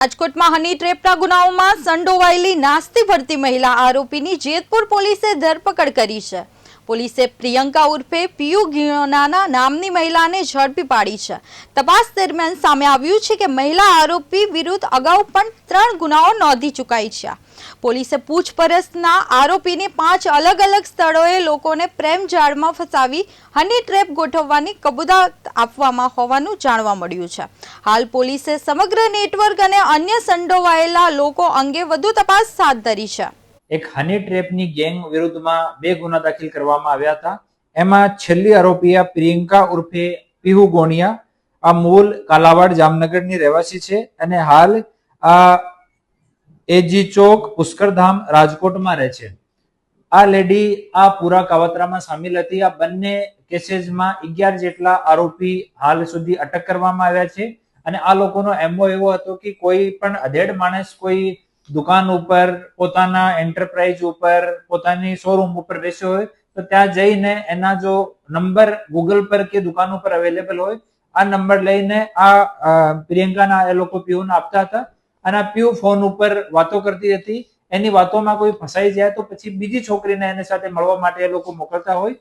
રાજકોટમાં હની ટ્રેપના ગુનાઓમાં સંડોવાયેલી નાસ્તી ભરતી મહિલા આરોપીની જેતપુર પોલીસે ધરપકડ કરી છે। પોલીસે પ્રિયંકા ઉર્ફે પિયુ ગિયોનાના નામની મહિલાને ઝડપી પાડી છે। તપાસ દરમિયાન સામે આવ્યું છે કે મહિલા આરોપી વિરુદ્ધ અગાઉ પણ 3 ગુનાઓ નોંધી ચૂકાઈ છે। પોલીસે પૂછપરછના આરોપીને 5 અલગ અલગ સ્થળોએ લોકોને પ્રેમ જાળમાં ફસાવી હની ટ્રેપ ગોઠવવાની કબૂલાત આપવામાં હોવાનું જાણવા મળ્યું છે। હાલ પોલીસે સમગ્ર નેટવર્ક અને અન્ય સંડોવાયેલા લોકો અંગે વધુ તપાસ હાથ ધરી છે। એક હની ટ્રેપની ગેંગ વિરુદ્ધમાં 2 ગુના દાખલ કરવામાં આવ્યા હતા। એમાં છેલ્લી આરોપી પ્રિયંકા ઉર્ફે પીહુ ગોણિયા, આ મૂળ કાલાવાડ જામનગરની રહેવાસી છે અને હાલ આ એજી ચોક પુષ્કરધામ રાજકોટમાં રહે છે। આ લેડી આ પૂરા કાવતરામાં સામેલ હતી। આ બંને કેસીસમાં 11 જેટલા આરોપી હાલ સુધી અટક કરવામાં આવ્યા છે અને આ લોકોનો એમઓ એવો હતો કે કોઈ પણ અધેડ માણસ કોઈ દુકાન ઉપર, પોતાના એન્ટરપ્રાઇઝ ઉપર, પોતાની શોરૂમ ઉપર બેસ્યો હોય તો ત્યાં જઈને એના જો નંબર ગૂગલ પર કે દુકાન ઉપર અવેલેબલ હોય આ નંબર લઈને આ પ્રિયંકાના એ લોકો પીયુને આપતા હતા અને આ પીયુ ફોન ઉપર વાતો કરતી હતી। એની વાતોમાં કોઈ ફસાઈ જાય તો પછી બીજી છોકરીને એની સાથે મળવા માટે એ લોકો મોકલતા હોય